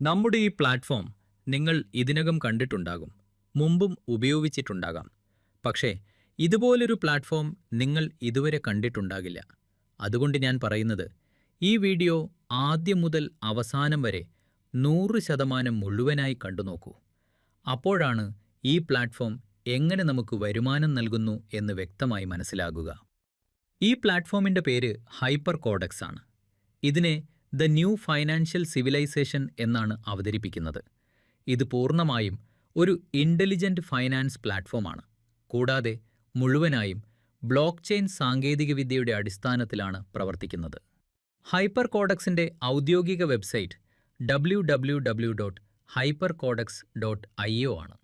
നമ്മുടെ ഈ പ്ലാറ്റ്ഫോം നിങ്ങൾ ഇതിനകം കണ്ടിട്ടുണ്ടാകും, മുമ്പും ഉപയോഗിച്ചിട്ടുണ്ടാകാം. പക്ഷേ ഇതുപോലൊരു പ്ലാറ്റ്ഫോം നിങ്ങൾ ഇതുവരെ കണ്ടിട്ടുണ്ടാകില്ല. അതുകൊണ്ട് ഞാൻ പറയുന്നത്, ഈ വീഡിയോ ആദ്യം മുതൽ അവസാനം വരെ 100% മുഴുവനായി കണ്ടുനോക്കൂ. അപ്പോഴാണ് ഈ പ്ലാറ്റ്ഫോം എങ്ങനെ നമുക്ക് വരുമാനം നൽകുന്നു എന്ന് വ്യക്തമായി മനസ്സിലാകുക. ഈ പ്ലാറ്റ്ഫോമിൻ്റെ പേര് ഹൈപ്പർ കോഡെക്സ് ആണ്. ഇതിനെ ദ ന്യൂ ഫൈനാൻഷ്യൽ സിവിലൈസേഷൻ എന്നാണ് അവതരിപ്പിക്കുന്നത്. ഇത് പൂർണ്ണമായും ഒരു ഇൻ്റലിജൻ്റ് ഫൈനാൻസ് പ്ലാറ്റ്ഫോമാണ്. കൂടാതെ മുഴുവനായും ബ്ലോക്ക് ചെയിൻ സാങ്കേതികവിദ്യയുടെ അടിസ്ഥാനത്തിലാണ് പ്രവർത്തിക്കുന്നത്. ഹൈപ്പർ കോഡെക്സിൻ്റെ ഔദ്യോഗിക വെബ്സൈറ്റ് www.hypercodex.io ആണ്.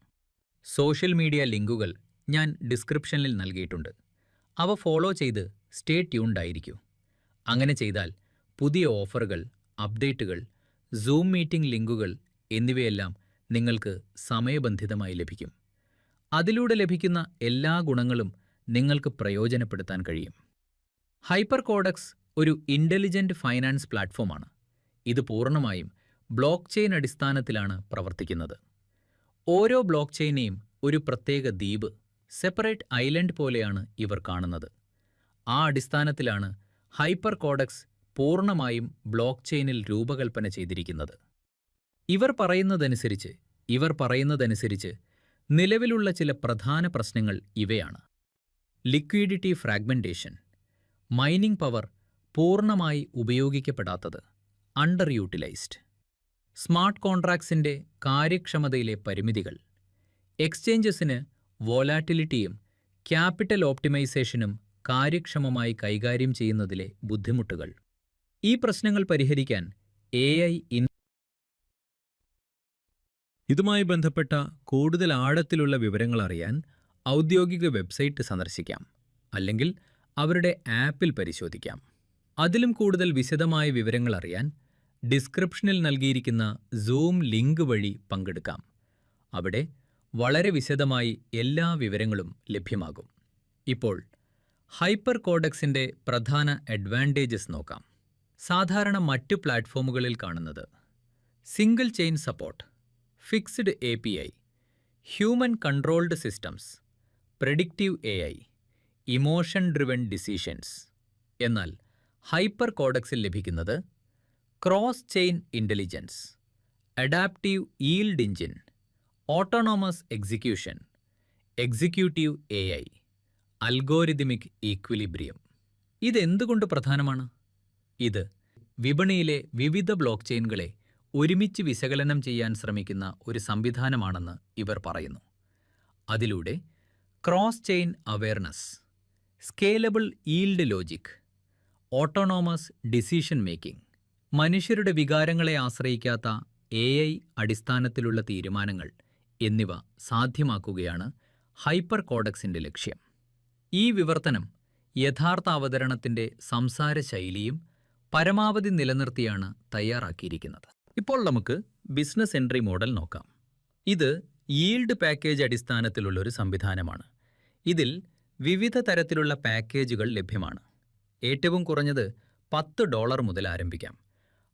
സോഷ്യൽ മീഡിയ ലിങ്കുകൾ ഞാൻ ഡിസ്ക്രിപ്ഷനിൽ നൽകിയിട്ടുണ്ട്. അവ ഫോളോ ചെയ്ത് സ്റ്റേ ട്യൂൺഡ് ആയിരിക്കൂ. അങ്ങനെ ചെയ്താൽ പുതിയ ഓഫറുകൾ, അപ്ഡേറ്റുകൾ, സൂം മീറ്റിംഗ് ലിങ്കുകൾ എന്നിവയെല്ലാം നിങ്ങൾക്ക് സമയബന്ധിതമായി ലഭിക്കും. അതിലൂടെ ലഭിക്കുന്ന എല്ലാ ഗുണങ്ങളും നിങ്ങൾക്ക് പ്രയോജനപ്പെടുത്താൻ കഴിയും. ഹൈപ്പർ കോഡെക്സ് ഒരു ഇൻ്റലിജൻ്റ് ഫൈനാൻസ് പ്ലാറ്റ്ഫോമാണ്. ഇത് പൂർണ്ണമായും ബ്ലോക്ക് ചെയിൻ അടിസ്ഥാനത്തിലാണ് പ്രവർത്തിക്കുന്നത്. ഓരോ ബ്ലോക്ക് ചെയിനെയും ഒരു പ്രത്യേക ദ്വീപ്, സെപ്പറേറ്റ് ഐലൻഡ് പോലെയാണ് ഇവർ കാണുന്നത്. ആ അടിസ്ഥാനത്തിലാണ് ഹൈപ്പർ കോഡെക്സ് പൂർണ്ണമായും ബ്ലോക്ക് ചെയിനിൽ രൂപകൽപ്പന ചെയ്തിരിക്കുന്നത്. ഇവർ പറയുന്നതനുസരിച്ച് നിലവിലുള്ള ചില പ്രധാന പ്രശ്നങ്ങൾ ഇവയാണ്: ലിക്വിഡിറ്റി ഫ്രാഗ്മെൻറ്റേഷൻ, മൈനിംഗ് പവർ പൂർണ്ണമായി ഉപയോഗിക്കപ്പെടാത്തത്, അണ്ടർ യൂട്ടിലൈസ്ഡ്, സ്മാർട്ട് കോൺട്രാക്ട്സിൻ്റെ കാര്യക്ഷമതയിലെ പരിമിതികൾ, എക്സ്ചേഞ്ചസിന് വോലാറ്റിലിറ്റിയും ക്യാപിറ്റൽ ഓപ്റ്റിമൈസേഷനും കാര്യക്ഷമമായി കൈകാര്യം ചെയ്യുന്നതിലെ ബുദ്ധിമുട്ടുകൾ. ഈ പ്രശ്നങ്ങൾ പരിഹരിക്കാൻ AI ഇതുമായി ബന്ധപ്പെട്ട കൂടുതൽ ആഴത്തിലുള്ള വിവരങ്ങൾ അറിയാൻ ഔദ്യോഗിക വെബ്സൈറ്റ് സന്ദർശിക്കാം, അല്ലെങ്കിൽ അവരുടെ ആപ്പിൽ പരിശോധിക്കാം. അതിലും കൂടുതൽ വിശദമായ വിവരങ്ങൾ അറിയാൻ ഡിസ്ക്രിപ്ഷനിൽ നൽകിയിരിക്കുന്ന സൂം ലിങ്ക് വഴി പങ്കെടുക്കാം. അവിടെ വളരെ വിശദമായി എല്ലാ വിവരങ്ങളും ലഭ്യമാകും. ഇപ്പോൾ ഹൈപ്പർ കോഡെക്സിൻ്റെ പ്രധാന അഡ്വാൻറ്റേജസ് നോക്കാം. സാധാരണ മറ്റു പ്ലാറ്റ്ഫോമുകളിൽ കാണുന്നത്: single chain support, fixed API, human controlled systems, predictive AI, emotion driven decisions. എന്നാൽ ഹൈപ്പർ കോഡെക്സിൽ ലഭിക്കുന്നത് cross chain intelligence, adaptive yield engine, autonomous execution, executive AI, algorithmic equilibrium. ഇതെന്തുകൊണ്ട് പ്രധാനമാണ്? ഇത് വിപണിയിലെ വിവിധ ബ്ലോക്ക് ചെയിനുകളെ ഒരുമിച്ച് വിശകലനം ചെയ്യാൻ ശ്രമിക്കുന്ന ഒരു സംവിധാനമാണെന്ന് ഇവർ പറയുന്നു. അതിലൂടെ cross chain awareness, scalable yield logic, autonomous decision making, മനുഷ്യരുടെ വികാരങ്ങളെ ആശ്രയിക്കാത്ത AI അടിസ്ഥാനത്തിലുള്ള തീരുമാനങ്ങൾ എന്നിവ സാധ്യമാക്കുകയാണ് ഹൈപ്പർ കോഡെക്സിൻ്റെ ലക്ഷ്യം. ഈ വിവർത്തനം യഥാർത്ഥ അവതരണത്തിൻ്റെ സംസാര ശൈലിയും പരമാവധി നിലനിർത്തിയാണ് തയ്യാറാക്കിയിരിക്കുന്നത്. ഇപ്പോൾ നമുക്ക് ബിസിനസ് എൻട്രി മോഡൽ നോക്കാം. ഇത് ഈൽഡ് പാക്കേജ് അടിസ്ഥാനത്തിലുള്ളൊരു സംവിധാനമാണ്. ഇതിൽ വിവിധ തരത്തിലുള്ള പാക്കേജുകൾ ലഭ്യമാണ്. ഏറ്റവും കുറഞ്ഞത് $10 മുതൽ ആരംഭിക്കാം.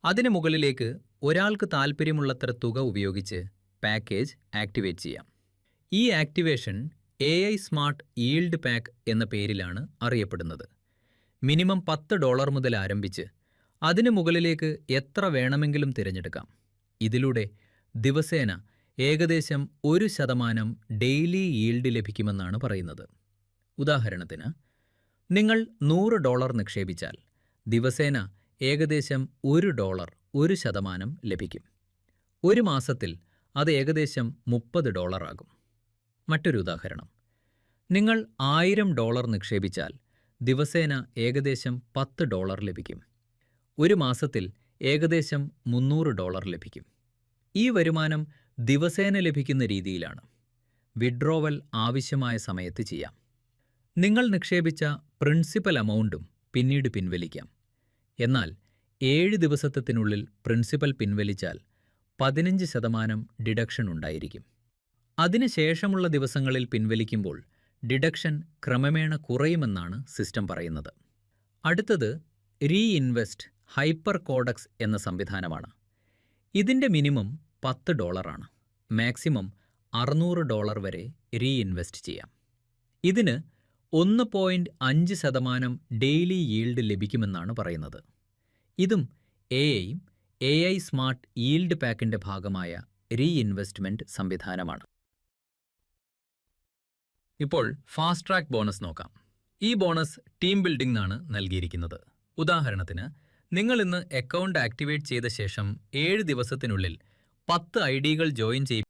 അതിന് മുകളിലേക്ക് ഒരാൾക്ക് താൽപ്പര്യമുള്ളത്ര തുക ഉപയോഗിച്ച് പാക്കേജ് ആക്ടിവേറ്റ് ചെയ്യാം. ഈ activation AI smart yield pack എന്ന പേരിലാണ് അറിയപ്പെടുന്നത്. മിനിമം $10 മുതൽ ആരംഭിച്ച് അതിന് മുകളിലേക്ക് എത്ര വേണമെങ്കിലും തിരഞ്ഞെടുക്കാം. ഇതിലൂടെ ദിവസേന ഏകദേശം 1% ഡെയിലി ഈൽഡ് ലഭിക്കുമെന്നാണ് പറയുന്നത്. ഉദാഹരണത്തിന്, നിങ്ങൾ $100 നിക്ഷേപിച്ചാൽ ദിവസേന ഏകദേശം $1 1% ലഭിക്കും. ഒരു മാസത്തിൽ അത് ഏകദേശം $30 ആകും. മറ്റൊരു ഉദാഹരണം, നിങ്ങൾ $1000 നിക്ഷേപിച്ചാൽ ദിവസേന ഏകദേശം $10 ലഭിക്കും. ഒരു മാസത്തിൽ ഏകദേശം $300 ലഭിക്കും. ഈ വരുമാനം ദിവസേന ലഭിക്കുന്ന രീതിയിലാണ്. വിഡ്രോവൽ ആവശ്യമായ സമയത്ത് ചെയ്യാം. നിങ്ങൾ നിക്ഷേപിച്ച പ്രിൻസിപ്പൽ എമൗണ്ടും പിന്നീട് പിൻവലിക്കാം. എന്നാൽ 7 ദിവസത്തിനുള്ളിൽ പ്രിൻസിപ്പൽ പിൻവലിച്ചാൽ 15% ഡിഡക്ഷൻ ഉണ്ടായിരിക്കും. അതിനുശേഷമുള്ള ദിവസങ്ങളിൽ പിൻവലിക്കുമ്പോൾ ഡിഡക്ഷൻ ക്രമേണ കുറയുമെന്നാണ് സിസ്റ്റം പറയുന്നത്. അടുത്തത് റീഇൻവെസ്റ്റ് ഹൈപ്പർ കോഡെക്സ് എന്ന സംവിധാനമാണ്. ഇതിൻ്റെ മിനിമം $10 മാക്സിമം $600 വരെ റീഇൻവെസ്റ്റ് ചെയ്യാം. ഇതിന് 1.5% ഡെയിലി ഈൽഡ് ലഭിക്കുമെന്നാണ് പറയുന്നത്. ഇതും AI സ്മാർട്ട് ഈൽഡ് പാക്കിൻ്റെ ഭാഗമായ റീഇൻവെസ്റ്റ്മെൻറ്റ് സംവിധാനമാണ്. ഇപ്പോൾ ഫാസ്റ്റ് ട്രാക്ക് ബോണസ് നോക്കാം. ഈ ബോണസ് ടീം ബിൽഡിംഗിനാണ് നൽകിയിരിക്കുന്നത്. ഉദാഹരണത്തിന്, നിങ്ങൾ ഇന്ന് അക്കൗണ്ട് ആക്ടിവേറ്റ് ചെയ്ത ശേഷം 7 ദിവസത്തിനുള്ളിൽ 10 ഐഡികൾ ജോയിൻ ചെയ്യും